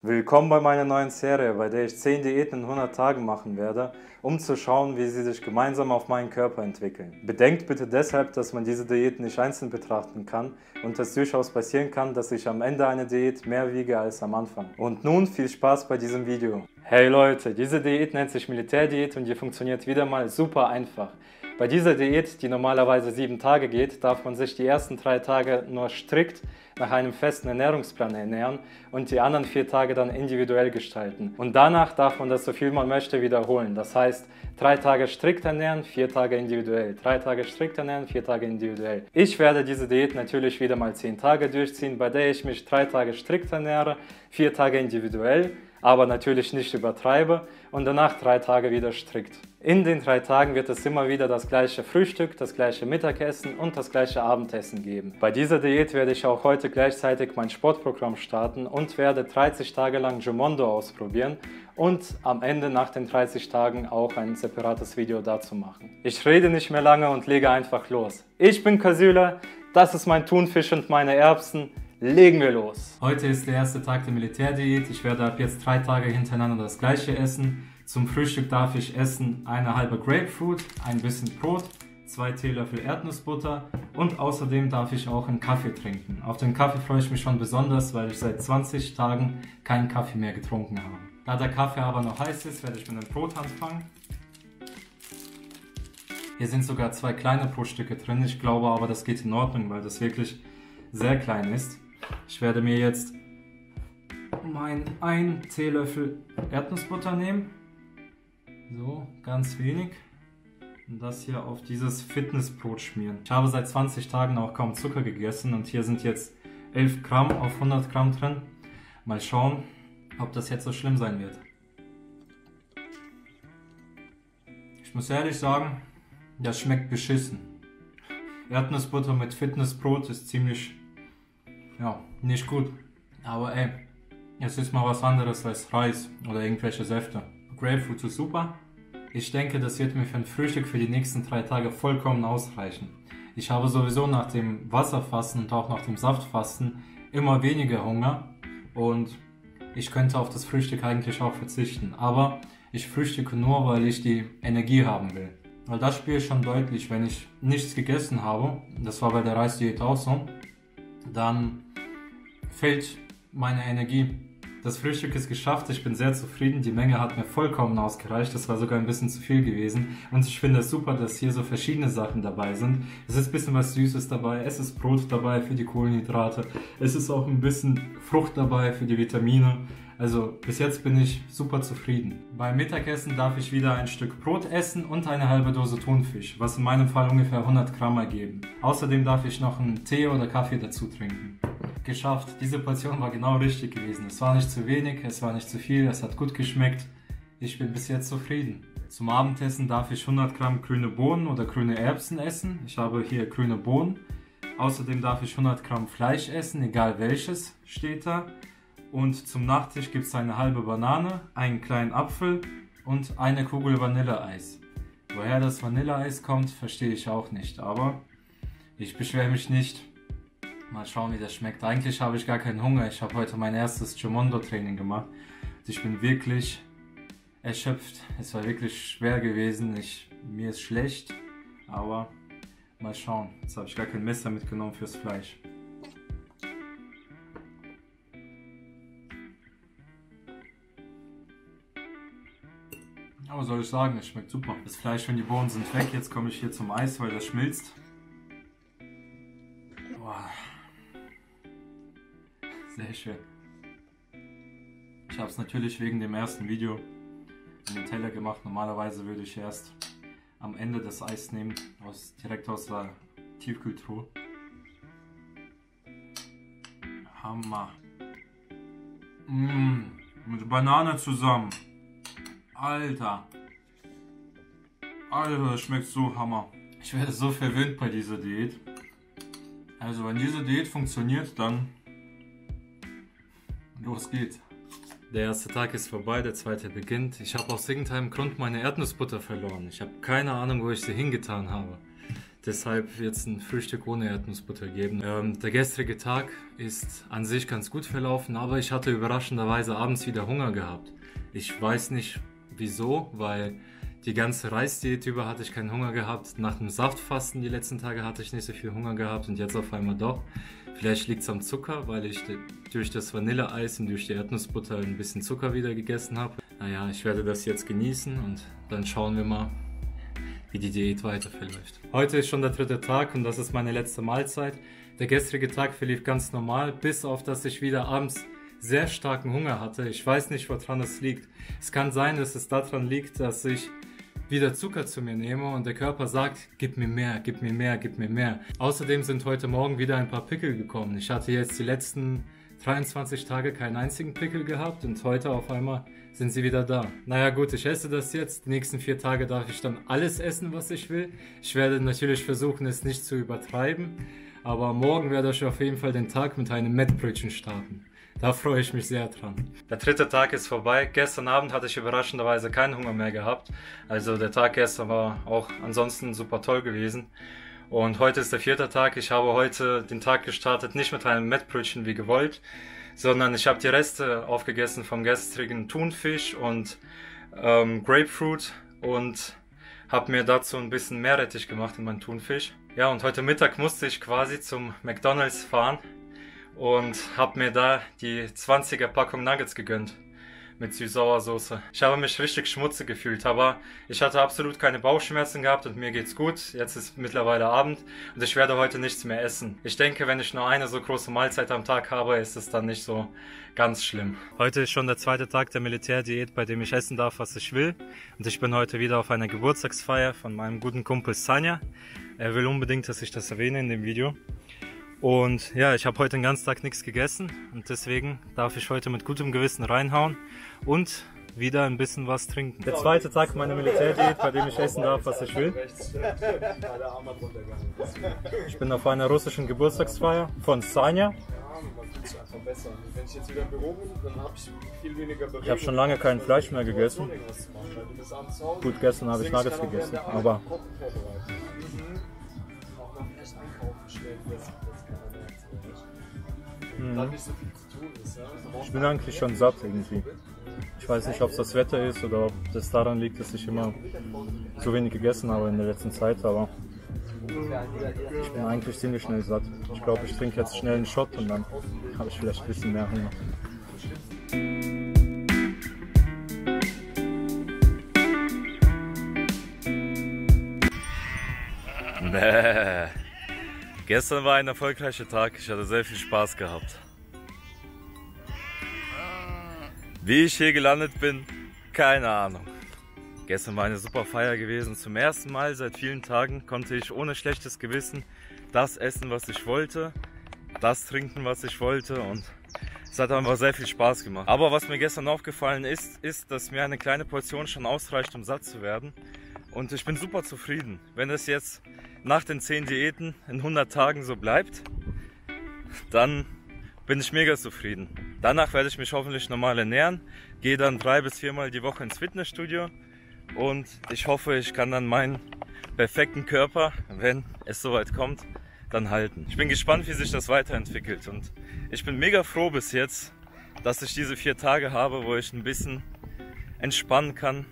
Willkommen bei meiner neuen Serie, bei der ich 10 Diäten in 100 Tagen machen werde, um zu schauen, wie sie sich gemeinsam auf meinen Körper entwickeln. Bedenkt bitte deshalb, dass man diese Diäten nicht einzeln betrachten kann und es durchaus passieren kann, dass ich am Ende einer Diät mehr wiege als am Anfang. Und nun viel Spaß bei diesem Video. Hey Leute, diese Diät nennt sich Militärdiät und die funktioniert wieder mal super einfach. Bei dieser Diät, die normalerweise 7 Tage geht, darf man sich die ersten 3 Tage nur strikt nach einem festen Ernährungsplan ernähren und die anderen 4 Tage dann individuell gestalten. Und danach darf man das so viel man möchte wiederholen. Das heißt, 3 Tage strikt ernähren, 4 Tage individuell. 3 Tage strikt ernähren, 4 Tage individuell. Ich werde diese Diät natürlich wieder mal 10 Tage durchziehen, bei der ich mich 3 Tage strikt ernähre, 4 Tage individuell, aber natürlich nicht übertreibe und danach 3 Tage wieder strikt. In den 3 Tagen wird es immer wieder das gleiche Frühstück, das gleiche Mittagessen und das gleiche Abendessen geben. Bei dieser Diät werde ich auch heute gleichzeitig mein Sportprogramm starten und werde 30 Tage lang Jumondo ausprobieren und am Ende nach den 30 Tagen auch ein separates Video dazu machen. Ich rede nicht mehr lange und lege einfach los. Ich bin Kasüla, das ist mein Thunfisch und meine Erbsen. Legen wir los! Heute ist der erste Tag der Militärdiät. Ich werde ab jetzt 3 Tage hintereinander das gleiche essen. Zum Frühstück darf ich essen eine halbe Grapefruit, ein bisschen Brot, 2 Teelöffel Erdnussbutter und außerdem darf ich auch einen Kaffee trinken. Auf den Kaffee freue ich mich schon besonders, weil ich seit 20 Tagen keinen Kaffee mehr getrunken habe. Da der Kaffee aber noch heiß ist, werde ich mit dem Brot anfangen. Hier sind sogar 2 kleine Brotstücke drin. Ich glaube aber, das geht in Ordnung, weil das wirklich sehr klein ist. Ich werde mir jetzt meinen 1 Teelöffel Erdnussbutter nehmen. So, ganz wenig. Und das hier auf dieses Fitnessbrot schmieren. Ich habe seit 20 Tagen auch kaum Zucker gegessen und hier sind jetzt 11 Gramm auf 100 Gramm drin. Mal schauen, ob das jetzt so schlimm sein wird. Ich muss ehrlich sagen, das schmeckt beschissen. Erdnussbutter mit Fitnessbrot ist ziemlich, ja, nicht gut. Aber ey, es ist mal was anderes als Reis oder irgendwelche Säfte. Grapefruit ist super. Ich denke, das wird mir für ein Frühstück für die nächsten 3 Tage vollkommen ausreichen. Ich habe sowieso nach dem Wasserfasten und auch nach dem Saftfasten immer weniger Hunger und ich könnte auf das Frühstück eigentlich auch verzichten. Aber ich frühstücke nur, weil ich die Energie haben will. Weil das spüre ich schon deutlich, wenn ich nichts gegessen habe, das war bei der Reisdiät auch so, dann fehlt meine Energie. Das Frühstück ist geschafft, ich bin sehr zufrieden, die Menge hat mir vollkommen ausgereicht, das war sogar ein bisschen zu viel gewesen und ich finde es super, dass hier so verschiedene Sachen dabei sind. Es ist ein bisschen was Süßes dabei, es ist Brot dabei für die Kohlenhydrate, es ist auch ein bisschen Frucht dabei für die Vitamine. Also bis jetzt bin ich super zufrieden. Beim Mittagessen darf ich wieder ein Stück Brot essen und eine halbe Dose Thunfisch, was in meinem Fall ungefähr 100 Gramm ergeben. Außerdem darf ich noch einen Tee oder Kaffee dazu trinken. Geschafft, diese Portion war genau richtig gewesen. Es war nicht zu wenig, es war nicht zu viel, es hat gut geschmeckt. Ich bin bis jetzt zufrieden. Zum Abendessen darf ich 100 Gramm grüne Bohnen oder grüne Erbsen essen. Ich habe hier grüne Bohnen. Außerdem darf ich 100 Gramm Fleisch essen, egal welches, steht da. Und zum Nachtisch gibt es eine halbe Banane, einen kleinen Apfel und eine Kugel Vanilleeis. Woher das Vanilleeis kommt, verstehe ich auch nicht, aber ich beschwere mich nicht. Mal schauen, wie das schmeckt. Eigentlich habe ich gar keinen Hunger. Ich habe heute mein erstes Jumondo-Training gemacht. Ich bin wirklich erschöpft. Es war wirklich schwer gewesen. Mir ist schlecht, aber mal schauen. Jetzt habe ich gar kein Messer mitgenommen fürs Fleisch. Aber soll ich sagen, es schmeckt super. Das Fleisch und die Bohnen sind weg. Jetzt komme ich hier zum Eis, weil das schmilzt. Boah. Sehr schön. Ich habe es natürlich wegen dem ersten Video in den Teller gemacht. Normalerweise würde ich erst am Ende das Eis nehmen, direkt aus der Tiefkühltruhe. Hammer. Mit Banane zusammen. Alter. Alter, das schmeckt so Hammer. Ich werde so verwöhnt bei dieser Diät. Also wenn diese Diät funktioniert, dann los geht's. Der erste Tag ist vorbei, der zweite beginnt. Ich habe aus irgendeinem Grund meine Erdnussbutter verloren. Ich habe keine Ahnung, wo ich sie hingetan habe. deshalb wird es ein Frühstück ohne Erdnussbutter geben. Der gestrige Tag ist an sich ganz gut verlaufen, aber ich hatte überraschenderweise abends wieder Hunger gehabt. Ich weiß nicht wieso, weil die ganze Reisdiät über hatte ich keinen Hunger gehabt. Nach dem Saftfasten die letzten Tage hatte ich nicht so viel Hunger gehabt und jetzt auf einmal doch. Vielleicht liegt es am Zucker, weil ich durch das Vanilleeis und durch die Erdnussbutter ein bisschen Zucker wieder gegessen habe. Naja, ich werde das jetzt genießen und dann schauen wir mal, wie die Diät weiter verläuft. Heute ist schon der 3. Tag und das ist meine letzte Mahlzeit. Der gestrige Tag verlief ganz normal, bis auf dass ich wieder abends sehr starken Hunger hatte. Ich weiß nicht, woran es liegt. Es kann sein, dass es daran liegt, dass ich wieder Zucker zu mir nehme und der Körper sagt, gib mir mehr, gib mir mehr, gib mir mehr. Außerdem sind heute Morgen wieder ein paar Pickel gekommen. Ich hatte jetzt die letzten 23 Tage keinen einzigen Pickel gehabt und heute auf einmal sind sie wieder da. Naja gut, ich esse das jetzt. Die nächsten 4 Tage darf ich dann alles essen, was ich will. Ich werde natürlich versuchen, es nicht zu übertreiben, aber morgen werde ich auf jeden Fall den Tag mit einem Mettbrötchen starten. Da freue ich mich sehr dran. Der 3. Tag ist vorbei. Gestern Abend hatte ich überraschenderweise keinen Hunger mehr gehabt. Also der Tag gestern war auch ansonsten super toll gewesen. Und heute ist der 4. Tag. Ich habe heute den Tag gestartet, nicht mit einem Mettbrötchen wie gewollt, sondern ich habe die Reste aufgegessen vom gestrigen Thunfisch und Grapefruit und habe mir dazu ein bisschen Meerrettich gemacht in meinen Thunfisch. Ja, und heute Mittag musste ich quasi zum McDonald's fahren und habe mir da die 20er Packung Nuggets gegönnt mit Süß-Sauer-Soße. Ich habe mich richtig schmutzig gefühlt, aber ich hatte absolut keine Bauchschmerzen gehabt und mir geht's gut. Jetzt ist mittlerweile Abend und ich werde heute nichts mehr essen. Ich denke, wenn ich nur eine so große Mahlzeit am Tag habe, ist es dann nicht so ganz schlimm. Heute ist schon der 2. Tag der Militärdiät, bei dem ich essen darf, was ich will. Und ich bin heute wieder auf einer Geburtstagsfeier von meinem guten Kumpel Sanja. Er will unbedingt, dass ich das erwähne in dem Video. Und ja, ich habe heute den ganzen Tag nichts gegessen und deswegen darf ich heute mit gutem Gewissen reinhauen und wieder ein bisschen was trinken. Der 2. Tag meiner Militärdiät, bei dem ich essen darf, was ich will. Ich bin auf einer russischen Geburtstagsfeier von Sanja. Ich habe schon lange kein Fleisch mehr gegessen. Gut, gestern habe ich Nuggets gegessen, aber ich bin eigentlich schon satt irgendwie. Ich weiß nicht, ob es das Wetter ist oder ob das daran liegt, dass ich immer so wenig gegessen habe in der letzten Zeit, aber ich bin eigentlich ziemlich schnell satt. Ich glaube, ich trinke jetzt schnell einen Shot und dann habe ich vielleicht ein bisschen mehr Hunger. Nee. Gestern war ein erfolgreicher Tag, ich hatte sehr viel Spaß gehabt. Wie ich hier gelandet bin, keine Ahnung. Gestern war eine super Feier gewesen. Zum ersten Mal seit vielen Tagen konnte ich ohne schlechtes Gewissen das essen, was ich wollte, das trinken, was ich wollte und es hat einfach sehr viel Spaß gemacht. Aber was mir gestern aufgefallen ist, dass mir eine kleine Portion schon ausreicht, um satt zu werden. Und ich bin super zufrieden. Wenn es jetzt nach den 10 Diäten in 100 Tagen so bleibt, dann bin ich mega zufrieden. Danach werde ich mich hoffentlich normal ernähren, gehe dann 3 bis 4 Mal die Woche ins Fitnessstudio und ich hoffe, ich kann dann meinen perfekten Körper, wenn es soweit kommt, dann halten. Ich bin gespannt, wie sich das weiterentwickelt und ich bin mega froh bis jetzt, dass ich diese 4 Tage habe, wo ich ein bisschen entspannen kann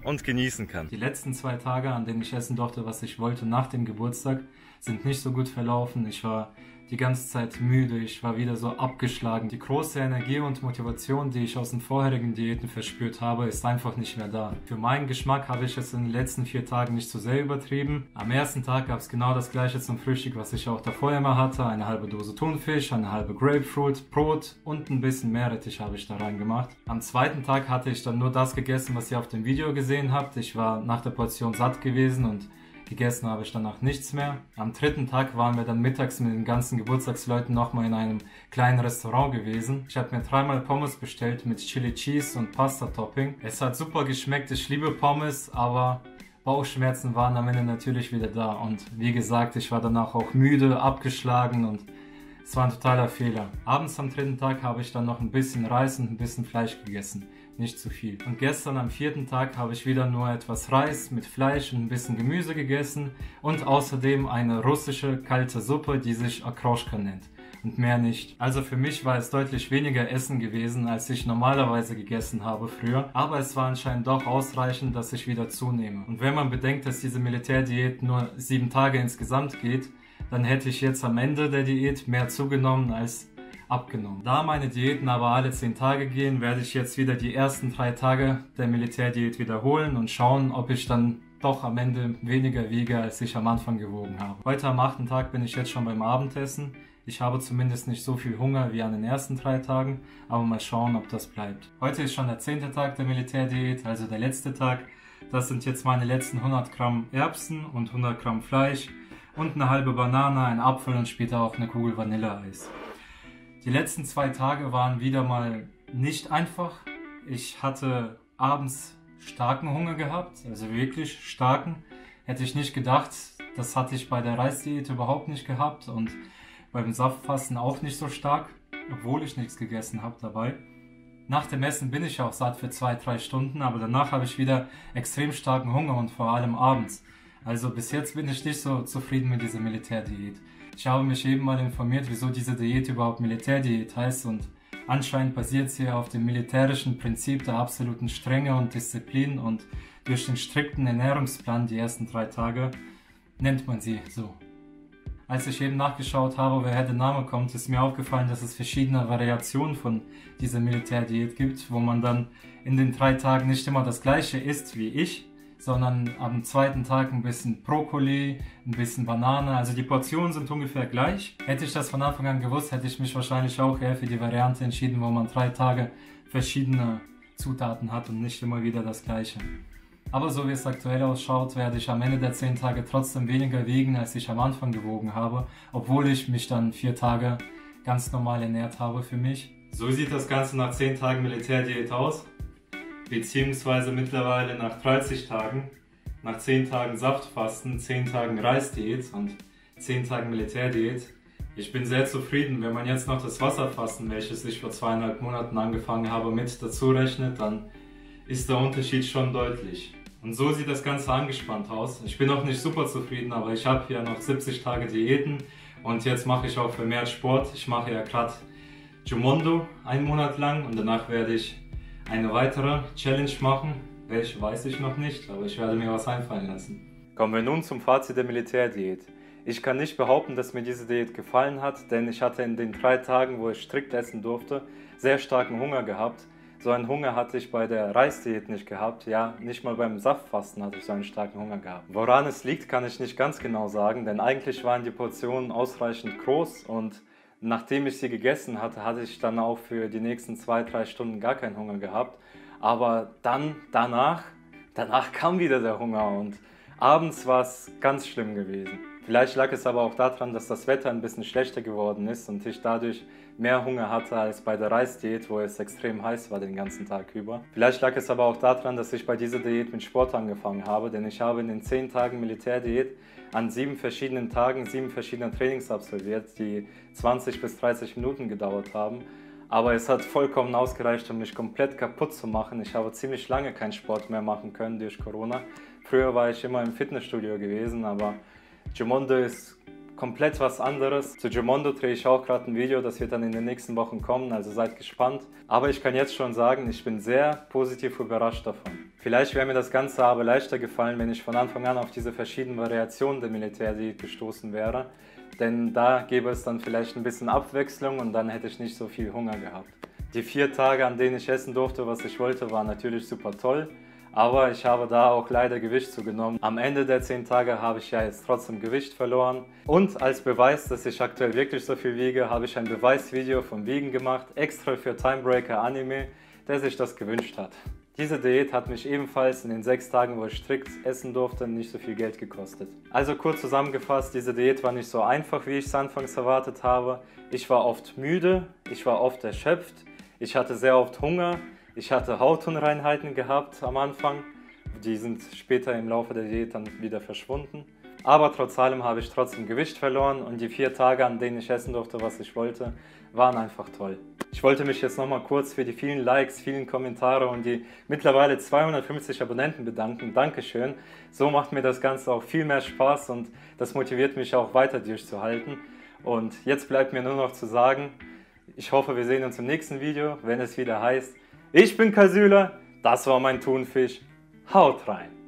und genießen kann. Die letzten 2 Tage, an denen ich essen durfte, was ich wollte nach dem Geburtstag, sind nicht so gut verlaufen. Ich war die ganze Zeit müde, ich war wieder so abgeschlagen. Die große Energie und Motivation, die ich aus den vorherigen Diäten verspürt habe, ist einfach nicht mehr da. Für meinen Geschmack habe ich es in den letzten 4 Tagen nicht so sehr übertrieben. Am ersten Tag gab es genau das gleiche zum Frühstück, was ich auch davor immer hatte. Eine halbe Dose Thunfisch, eine halbe Grapefruit, Brot und ein bisschen Meerrettich habe ich da reingemacht. Am 2. Tag hatte ich dann nur das gegessen, was ihr auf dem Video gesehen habt. Ich war nach der Portion satt gewesen und gegessen habe ich danach nichts mehr. Am 3. Tag waren wir dann mittags mit den ganzen Geburtstagsleuten nochmal in einem kleinen Restaurant gewesen. Ich habe mir 3-mal Pommes bestellt mit Chili Cheese und Pasta Topping. Es hat super geschmeckt, ich liebe Pommes, aber Bauchschmerzen waren am Ende natürlich wieder da. Und wie gesagt, ich war danach auch müde, abgeschlagen und Es war ein totaler Fehler. Abends am 3. Tag habe ich dann noch ein bisschen Reis und ein bisschen Fleisch gegessen. Nicht zu viel. Und gestern am 4. Tag habe ich wieder nur etwas Reis mit Fleisch und ein bisschen Gemüse gegessen und außerdem eine russische kalte Suppe, die sich Okroschka nennt. Und mehr nicht. Also für mich war es deutlich weniger Essen gewesen, als ich normalerweise gegessen habe früher. Aber es war anscheinend doch ausreichend, dass ich wieder zunehme. Und wenn man bedenkt, dass diese Militärdiät nur 7 Tage insgesamt geht, dann hätte ich jetzt am Ende der Diät mehr zugenommen als abgenommen. Da meine Diäten aber alle 10 Tage gehen, werde ich jetzt wieder die ersten 3 Tage der Militärdiät wiederholen und schauen, ob ich dann doch am Ende weniger wiege, als ich am Anfang gewogen habe. Heute am 8. Tag bin ich jetzt schon beim Abendessen. Ich habe zumindest nicht so viel Hunger wie an den ersten 3 Tagen, aber mal schauen, ob das bleibt. Heute ist schon der 10. Tag der Militärdiät, also der letzte Tag. Das sind jetzt meine letzten 100 Gramm Erbsen und 100 Gramm Fleisch und eine halbe Banane, ein Apfel und später auch eine Kugel Vanilleeis. Die letzten 2 Tage waren wieder mal nicht einfach. Ich hatte abends starken Hunger gehabt, also wirklich starken. Hätte ich nicht gedacht, das hatte ich bei der Reisdiät überhaupt nicht gehabt und beim Saftfasten auch nicht so stark, obwohl ich nichts gegessen habe dabei. Nach dem Essen bin ich auch satt für 2-3 Stunden, aber danach habe ich wieder extrem starken Hunger und vor allem abends. Also bis jetzt bin ich nicht so zufrieden mit dieser Militärdiät. Ich habe mich eben mal informiert, wieso diese Diät überhaupt Militärdiät heißt und anscheinend basiert sie auf dem militärischen Prinzip der absoluten Strenge und Disziplin und durch den strikten Ernährungsplan die ersten 3 Tage nennt man sie so. Als ich eben nachgeschaut habe, woher der Name kommt, ist mir aufgefallen, dass es verschiedene Variationen von dieser Militärdiät gibt, wo man dann in den 3 Tagen nicht immer das gleiche isst wie ich, sondern am 2. Tag ein bisschen Brokkoli, ein bisschen Banane, also die Portionen sind ungefähr gleich. Hätte ich das von Anfang an gewusst, hätte ich mich wahrscheinlich auch eher für die Variante entschieden, wo man 3 Tage verschiedene Zutaten hat und nicht immer wieder das gleiche. Aber so wie es aktuell ausschaut, werde ich am Ende der 10 Tage trotzdem weniger wiegen, als ich am Anfang gewogen habe, obwohl ich mich dann 4 Tage ganz normal ernährt habe für mich. So sieht das Ganze nach 10 Tagen Militärdiät aus, beziehungsweise mittlerweile nach 30 Tagen, nach 10 Tagen Saftfasten, 10 Tagen Reisdiät und 10 Tagen Militärdiät. Ich bin sehr zufrieden. Wenn man jetzt noch das Wasserfasten, welches ich vor 2,5 Monaten angefangen habe, mit dazu rechnet, dann ist der Unterschied schon deutlich. Und so sieht das Ganze angespannt aus. Ich bin auch nicht super zufrieden, aber ich habe ja noch 70 Tage Diäten und jetzt mache ich auch vermehrt Sport. Ich mache ja gerade Jumondo 1 Monat lang und danach werde ich eine weitere Challenge machen. Welche weiß ich noch nicht, aber ich werde mir was einfallen lassen. Kommen wir nun zum Fazit der Militärdiät. Ich kann nicht behaupten, dass mir diese Diät gefallen hat, denn ich hatte in den 3 Tagen, wo ich strikt essen durfte, sehr starken Hunger gehabt. So einen Hunger hatte ich bei der Reisdiät nicht gehabt, ja, nicht mal beim Saftfasten hatte ich so einen starken Hunger gehabt. Woran es liegt, kann ich nicht ganz genau sagen, denn eigentlich waren die Portionen ausreichend groß und nachdem ich sie gegessen hatte, hatte ich dann auch für die nächsten 2-3 Stunden gar keinen Hunger gehabt. Aber dann, danach kam wieder der Hunger und abends war es ganz schlimm gewesen. Vielleicht lag es aber auch daran, dass das Wetter ein bisschen schlechter geworden ist und ich dadurch mehr Hunger hatte als bei der Reisdiät, wo es extrem heiß war den ganzen Tag über. Vielleicht lag es aber auch daran, dass ich bei dieser Diät mit Sport angefangen habe, denn ich habe in den 10 Tagen Militärdiät an 7 verschiedenen Tagen 7 verschiedene Trainings absolviert, die 20 bis 30 Minuten gedauert haben. Aber es hat vollkommen ausgereicht, um mich komplett kaputt zu machen. Ich habe ziemlich lange keinen Sport mehr machen können durch Corona. Früher war ich immer im Fitnessstudio gewesen, aber Jumondo ist komplett was anderes. Zu Jumondo drehe ich auch gerade ein Video, das wird dann in den nächsten Wochen kommen, also seid gespannt. Aber ich kann jetzt schon sagen, ich bin sehr positiv überrascht davon. Vielleicht wäre mir das Ganze aber leichter gefallen, wenn ich von Anfang an auf diese verschiedenen Variationen der Militärdiät gestoßen wäre. Denn da gäbe es dann vielleicht ein bisschen Abwechslung und dann hätte ich nicht so viel Hunger gehabt. Die 4 Tage, an denen ich essen durfte, was ich wollte, waren natürlich super toll. Aber ich habe da auch leider Gewicht zugenommen. Am Ende der 10 Tage habe ich ja jetzt trotzdem Gewicht verloren. Und als Beweis, dass ich aktuell wirklich so viel wiege, habe ich ein Beweisvideo vom Wiegen gemacht, extra für Timebreaker Anime, der sich das gewünscht hat. Diese Diät hat mich ebenfalls in den 6 Tagen, wo ich strikt essen durfte, nicht so viel Geld gekostet. Also kurz zusammengefasst, diese Diät war nicht so einfach, wie ich es anfangs erwartet habe. Ich war oft müde, ich war oft erschöpft, ich hatte sehr oft Hunger. Ich hatte Hautunreinheiten gehabt am Anfang, die sind später im Laufe der Diät dann wieder verschwunden. Aber trotz allem habe ich trotzdem Gewicht verloren und die 4 Tage, an denen ich essen durfte, was ich wollte, waren einfach toll. Ich wollte mich jetzt nochmal kurz für die vielen Likes, vielen Kommentare und die mittlerweile 250 Abonnenten bedanken. Dankeschön. So macht mir das Ganze auch viel mehr Spaß und das motiviert mich auch weiter durchzuhalten. Und jetzt bleibt mir nur noch zu sagen, ich hoffe, wir sehen uns im nächsten Video, wenn es wieder heißt, ich bin Kasüler, das war mein Thunfisch, haut rein!